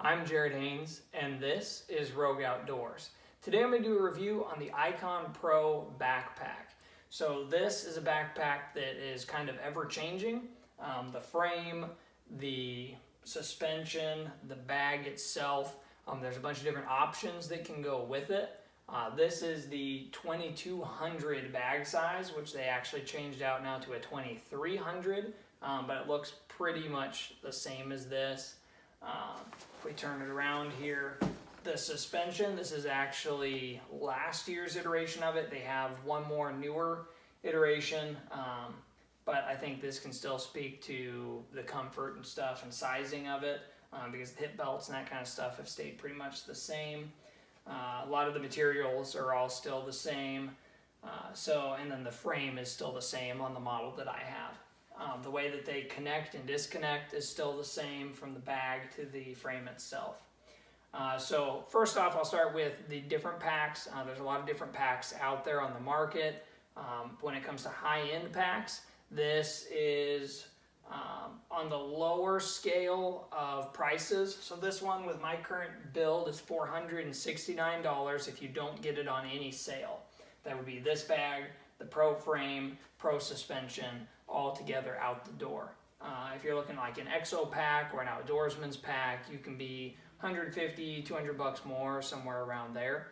I'm Jared Haynes, and this is Rogue Outdoors. Today I'm going to do a review on the Icon Pro backpack. So this is a backpack that is kind of ever-changing. The frame, the suspension, the bag itself, there's a bunch of different options that can go with it. This is the 2200 bag size, which they actually changed out now to a 2300, but it looks pretty much the same as this. If we turn it around here, the suspension, this is actually last year's iteration of it. They have one more newer iteration, but I think this can still speak to the comfort and stuff and sizing of it, because the hip belts and that kind of stuff have stayed pretty much the same. A lot of the materials are all still the same, and then the frame is still the same on the model that I have. The way that they connect and disconnect is still the same from the bag to the frame itself. So first off, I'll start with the different packs. There's a lot of different packs out there on the market. When it comes to high-end packs, this is on the lower scale of prices. So this one with my current build is $469 if you don't get it on any sale. That would be this bag, the Pro frame, Pro suspension, all together out the door. If you're looking like an EXO pack or an outdoorsman's pack, you can be 150, 200 bucks more, somewhere around there.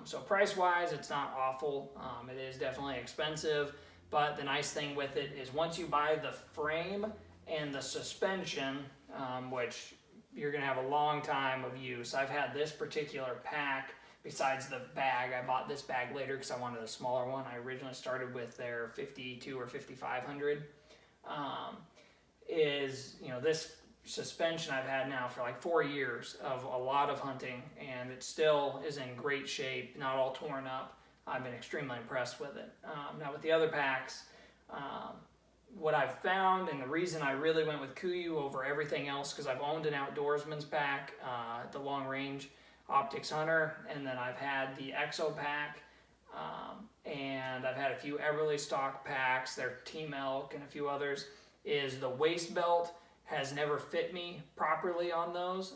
So price-wise, it's not awful. It is definitely expensive, but the nice thing with it is once you buy the frame and the suspension, which you're gonna have a long time of use. I've had this particular pack besides the bag. I bought this bag later because I wanted a smaller one. I originally started with their 52 or 5500. This suspension I've had now for like 4 years of a lot of hunting, and it still is in great shape, not all torn up. I've been extremely impressed with it. Now with the other packs, what I've found, and the reason I really went with Kuiu over everything else, because I've owned an outdoorsman's pack, the long range Optics Hunter, and then I've had the EXO pack, and I've had a few Everly stock packs, their Team Elk and a few others, is the waist belt has never fit me properly on those.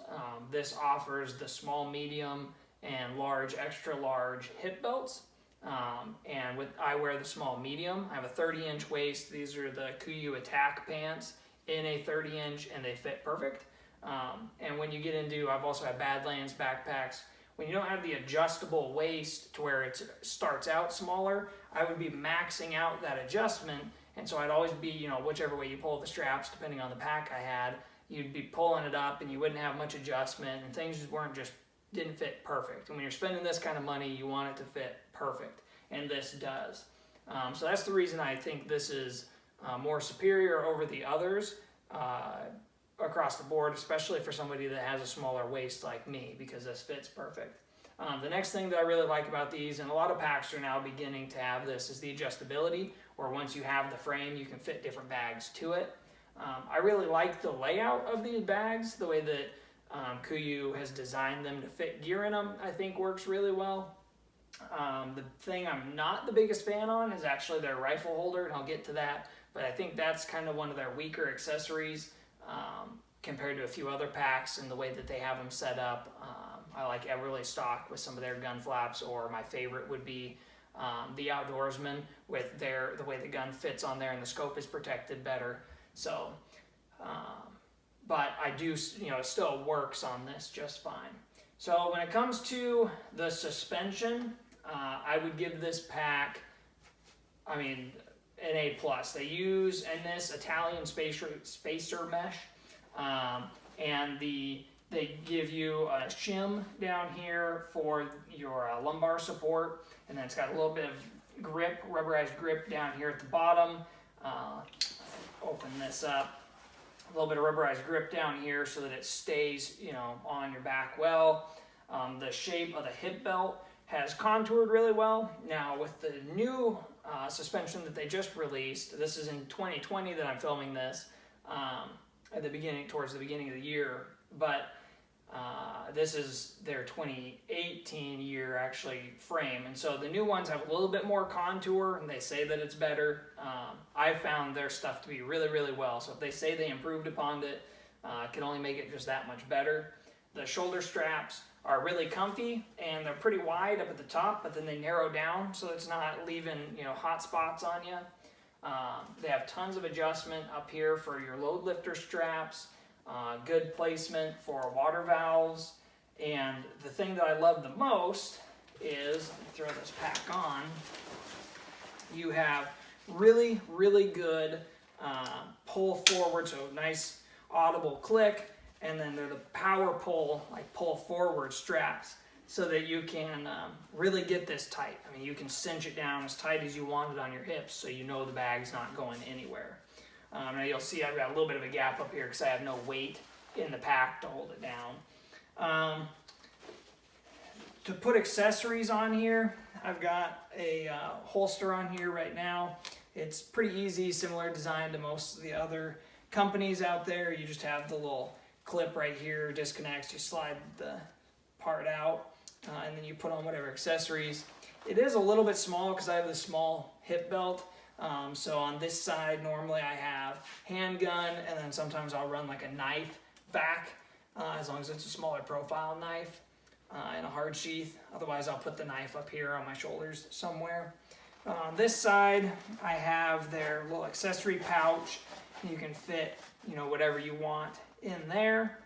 This offers the small, medium, and large, extra large hip belts. I wear the small medium. I have a 30-inch waist. These are the Kuiu Attack pants in a 30-inch, and they fit perfect. And when you get into, I've also had Badlands backpacks. When you don't have the adjustable waist to where it starts out smaller, I would be maxing out that adjustment. And so I'd always be, whichever way you pull the straps, depending on the pack I had, you'd be pulling it up and you wouldn't have much adjustment, and things just didn't fit perfect. And when you're spending this kind of money, you want it to fit perfect, and this does. So that's the reason I think this is more superior over the others across the board, especially for somebody that has a smaller waist like me, because this fits perfect. The next thing that I really like about these, and a lot of packs are now beginning to have this, is the adjustability, where once you have the frame, you can fit different bags to it. I really like the layout of these bags, the way that Kuiu has designed them to fit gear in them, I think works really well. The thing I'm not the biggest fan on is actually their rifle holder, and I'll get to that, but I think that's kind of one of their weaker accessories compared to a few other packs and the way that they have them set up. I like Everly stock with some of their gun flaps, or my favorite would be the Outdoorsman with the way the gun fits on there and the scope is protected better. So, but I do, it still works on this just fine. So when it comes to the suspension, I would give this pack, an A+. They use in this Italian spacer mesh, and they give you a shim down here for your lumbar support, and then it's got a little bit of grip, rubberized grip down here at the bottom. Open this up. A little bit of rubberized grip down here so that it stays, on your back well. The shape of the hip belt has contoured really well. Now with the new suspension that they just released, this is in 2020 that I'm filming this, towards the beginning of the year, but this is their 2018 year actually frame, and so the new ones have a little bit more contour, and they say that it's better. I found their stuff to be really, really well, so if they say they improved upon it, it can only make it just that much better. The shoulder straps are really comfy and they're pretty wide up at the top, but then they narrow down so it's not leaving, you know, hot spots on you. They have tons of adjustment up here for your load lifter straps, good placement for water valves, and the thing that I love the most is, let me throw this pack on, you have really, really good pull forward, so nice audible click, and then they're the power pull, like pull forward straps, so that you can really get this tight. I mean, you can cinch it down as tight as you want it on your hips, so you know the bag's not going anywhere. Now you'll see I've got a little bit of a gap up here because I have no weight in the pack to hold it down. To put accessories on here, I've got a holster on here right now. It's pretty easy, similar design to most of the other companies out there. You just have the little clip right here, disconnects, you slide the part out, and then you put on whatever accessories. It is a little bit small because I have the small hip belt. So on this side, normally I have handgun, and then sometimes I'll run like a knife back, as long as it's a smaller profile knife, in a hard sheath. Otherwise, I'll put the knife up here on my shoulders somewhere. On this side, I have their little accessory pouch. You can fit, you know, whatever you want in there.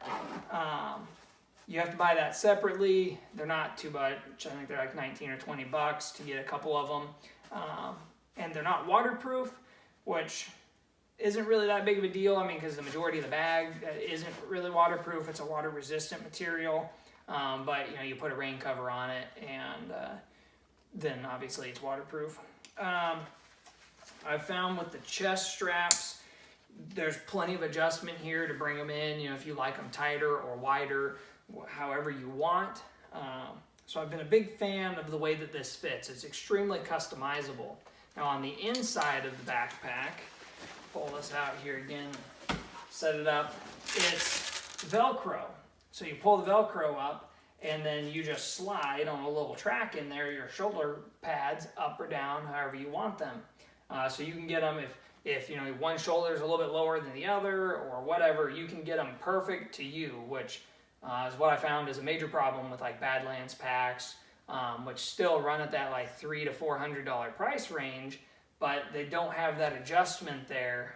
You have to buy that separately. They're not too much. I think they're like 19 or 20 bucks to get a couple of them. And they're not waterproof, which isn't really that big of a deal. I mean, because the majority of the bag isn't really waterproof. It's a water resistant material. But you know, you put a rain cover on it, and then obviously it's waterproof. I've found with the chest straps, there's plenty of adjustment here to bring them in, you know, if you like them tighter or wider, however you want. So I've been a big fan of the way that this fits. It's extremely customizable. Now on the inside of the backpack, pull this out here again, set it up, it's Velcro. So you pull the Velcro up, and then you just slide on a little track in there, your shoulder pads up or down, however you want them. So you can get them if you know one shoulder is a little bit lower than the other or whatever, you can get them perfect to you, which is what I found is a major problem with like Badlands packs, which still run at that like $300 to $400 price range, but they don't have that adjustment there.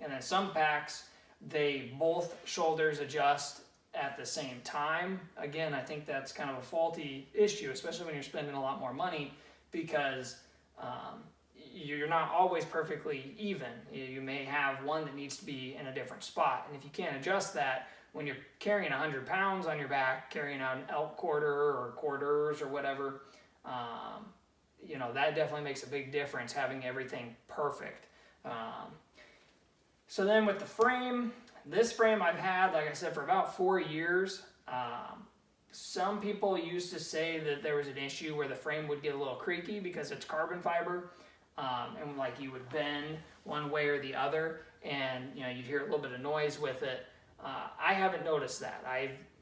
And then some packs, they both shoulders adjust at the same time. Again, I think that's kind of a faulty issue, especially when you're spending a lot more money, because you're not always perfectly even. You may have one that needs to be in a different spot, and if you can't adjust that when you're carrying 100 pounds on your back, carrying out an elk quarter or quarters or whatever, you know, that definitely makes a big difference, having everything perfect. So then with the frame, this frame I've had, like I said, for about 4 years. Some people used to say that there was an issue where the frame would get a little creaky because it's carbon fiber, and like you would bend one way or the other, and you know, you'd hear a little bit of noise with it. I haven't noticed that.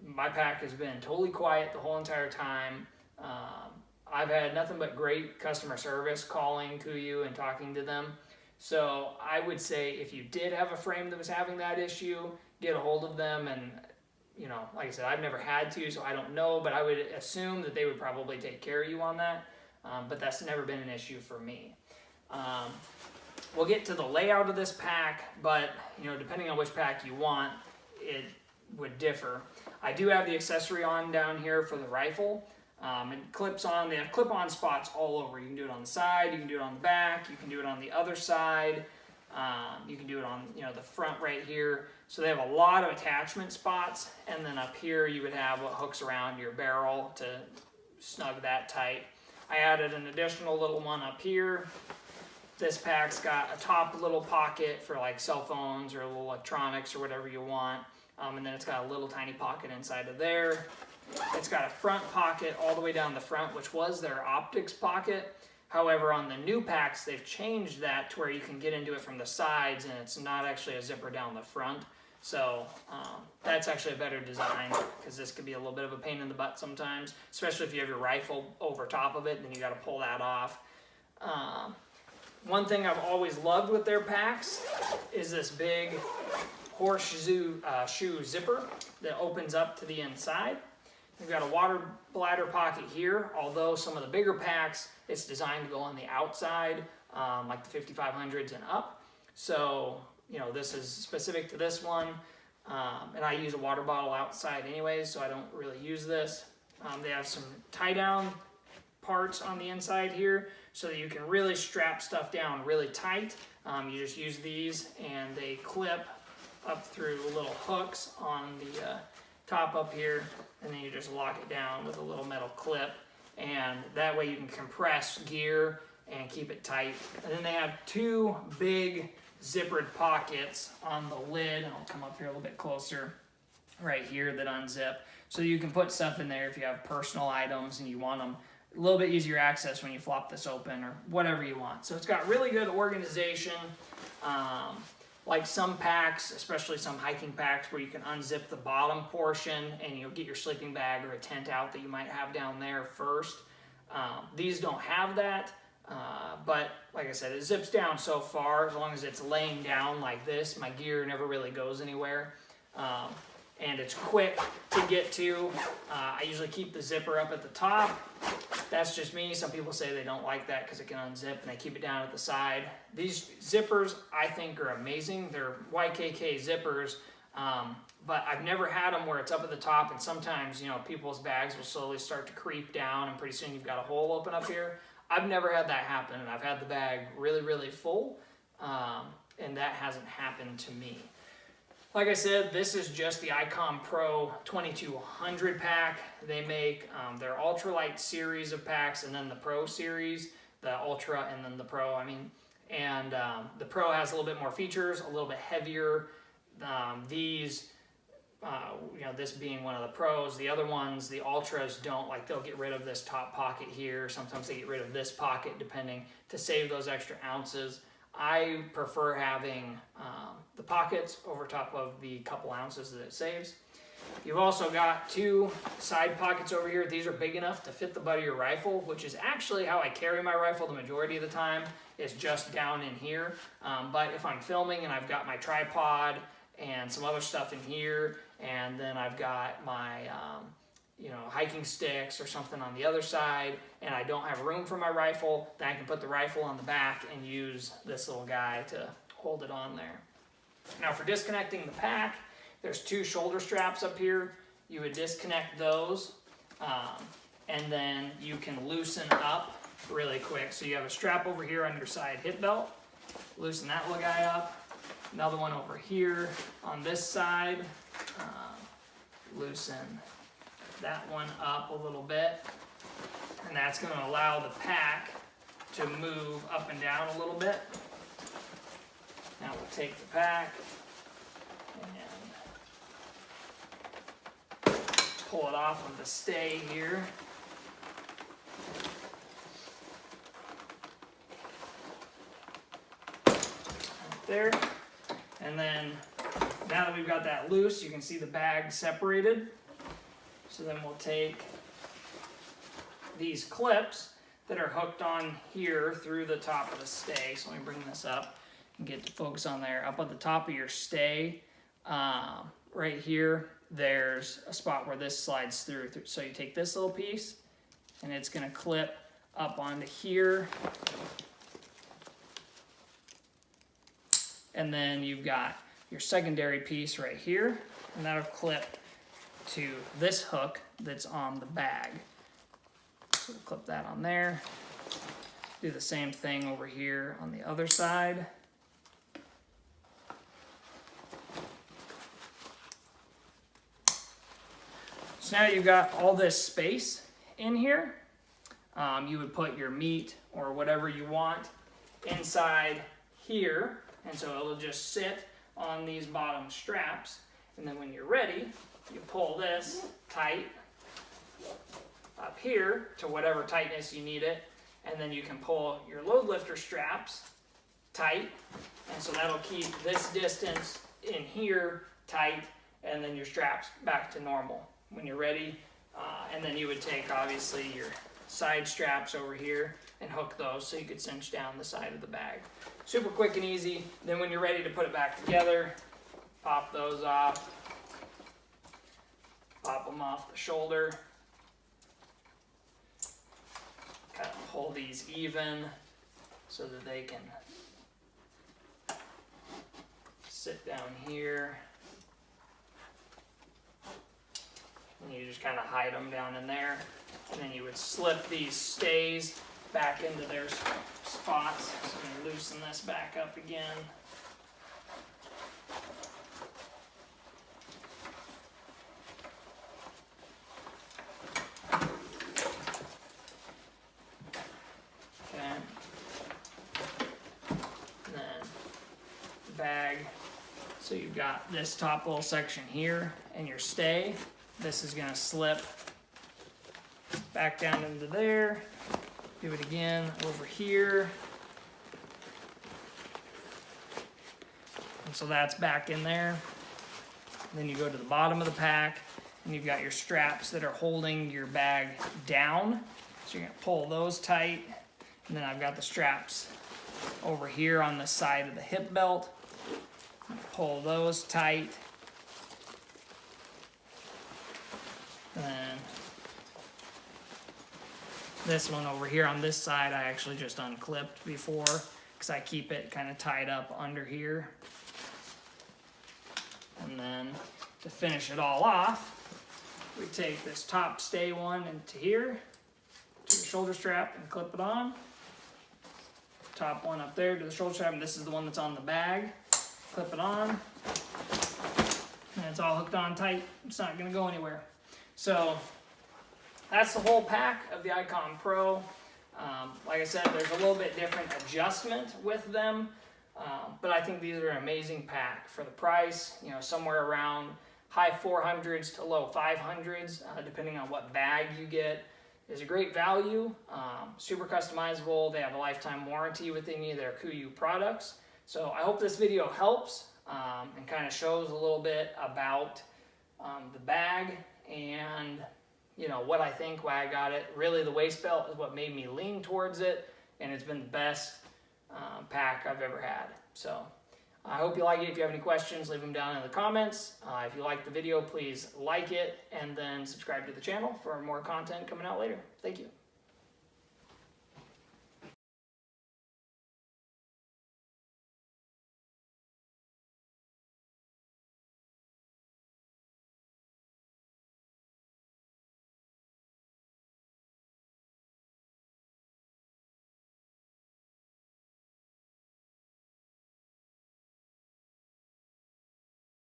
My pack has been totally quiet the whole entire time. I've had nothing but great customer service, calling Kuiu and talking to them. So I would say if you did have a frame that was having that issue, get a hold of them. And you know, like I said, I've never had to, so I don't know, but I would assume that they would probably take care of you on that. But that's never been an issue for me. We'll get to the layout of this pack, but you know, depending on which pack you want, it would differ. I do have the accessory on down here for the rifle. It clips on. They have clip-on spots all over. You can do it on the side, you can do it on the back, you can do it on the other side, you can do it on, you know, the front right here. So they have a lot of attachment spots, and then up here you would have what hooks around your barrel to snug that tight. I added an additional little one up here. This pack's got a top little pocket for like cell phones or little electronics or whatever you want, and then it's got a little tiny pocket inside of there. It's got a front pocket all the way down the front, which was their optics pocket. However, on the new packs, they've changed that to where you can get into it from the sides, and it's not actually a zipper down the front. So that's actually a better design, because this could be a little bit of a pain in the butt sometimes, especially if you have your rifle over top of it, and then you got to pull that off. One thing I've always loved with their packs is this big horseshoe shoe zipper that opens up to the inside. We've got a water bladder pocket here, although some of the bigger packs, it's designed to go on the outside, like the 5500s and up. So, you know, this is specific to this one. And I use a water bottle outside anyways, so I don't really use this. They have some tie down parts on the inside here so that you can really strap stuff down really tight. You just use these and they clip up through little hooks on the top up here, and then you just lock it down with a little metal clip, and that way you can compress gear and keep it tight. And then they have two big zippered pockets on the lid, and I'll come up here a little bit closer, right here, that unzip, so you can put stuff in there if you have personal items and you want them a little bit easier access when you flop this open or whatever you want. So it's got really good organization. Like some packs, especially some hiking packs, where you can unzip the bottom portion and you'll get your sleeping bag or a tent out that you might have down there first. These don't have that, but like I said, it zips down so far. As long as it's laying down like this, my gear never really goes anywhere. And it's quick to get to. I usually keep the zipper up at the top. That's just me. Some people say they don't like that because it can unzip, and they keep it down at the side. These zippers, I think, are amazing. They're YKK zippers, but I've never had them where it's up at the top, and sometimes, you know, people's bags will slowly start to creep down, and pretty soon you've got a hole open up here. I've never had that happen, and I've had the bag really, really full, and that hasn't happened to me. Like I said, this is just the Icon Pro 2200 pack. They make their ultralight series of packs, and then the Pro series, the Ultra and then the Pro, and the Pro has a little bit more features, a little bit heavier. These, you know, this being one of the Pros, the other ones, the Ultras, don't, like, they'll get rid of this top pocket here. Sometimes they get rid of this pocket, depending, to save those extra ounces. I prefer having the pockets over top of the couple ounces that it saves. You've also got two side pockets over here. These are big enough to fit the butt of your rifle, which is actually how I carry my rifle the majority of the time, is just down in here. But if I'm filming and I've got my tripod and some other stuff in here, and then I've got my you know, hiking sticks or something on the other side, and I don't have room for my rifle, then I can put the rifle on the back and use this little guy to hold it on there. Now for disconnecting the pack, there's two shoulder straps up here. You would disconnect those, and then you can loosen up really quick. So you have a strap over here on your side hip belt. Loosen that little guy up. Another one over here on this side. Loosen that one up a little bit, and that's going to allow the pack to move up and down a little bit. Now we'll take the pack and pull it off of the stay here. Right there. And then now that we've got that loose, you can see the bag separated. So then we'll take these clips that are hooked on here through the top of the stay. So let me bring this up and get to focus on there. Up at the top of your stay, right here, there's a spot where this slides through. So you take this little piece, and it's going to clip up onto here. And then you've got your secondary piece right here, and that'll clip to this hook that's on the bag. So we'll clip that on there. Do the same thing over here on the other side. So now you've got all this space in here. You would put your meat or whatever you want inside here, and so it'll just sit on these bottom straps, and then when you're ready, you pull this tight up here to whatever tightness you need it, and then you can pull your load lifter straps tight, and so that'll keep this distance in here tight, and then your straps back to normal when you're ready. And then you would take, obviously, your side straps over here and hook those so you could cinch down the side of the bag. Super quick and easy. Then when you're ready to put it back together, pop those off, pop them off the shoulder, kind of hold these even so that they can sit down here. And you just kind of hide them down in there. And then you would slip these stays back into their spots. So I'm going to loosen this back up again. Okay. And then the bag. So you've got this top little section here and your stay. This is going to slip back down into there. Do it again over here. And so that's back in there. Then you go to the bottom of the pack and you've got your straps that are holding your bag down. So you're going to pull those tight. And then I've got the straps over here on the side of the hip belt. Pull those tight. And then this one over here on this side, I actually just unclipped before because I keep it kind of tied up under here. And then to finish it all off, we take this top stay one into here, to your shoulder strap and clip it on. Top one up there to the shoulder strap, and this is the one that's on the bag. Clip it on, and it's all hooked on tight. It's not going to go anywhere. So that's the whole pack of the Icon Pro. Like I said, there's a little bit different adjustment with them, but I think these are an amazing pack for the price. You know, somewhere around high 400s to low 500s, depending on what bag you get. Is a great value, super customizable. They have a lifetime warranty with any of their Kuiu products. So I hope this video helps and kind of shows a little bit about the bag and you know what I think, why I got it. Really, the waist belt is what made me lean towards it, and it's been the best pack I've ever had. So I hope you like it. If you have any questions, leave them down in the comments. If you like the video, please like it and then subscribe to the channel for more content coming out later. Thank you.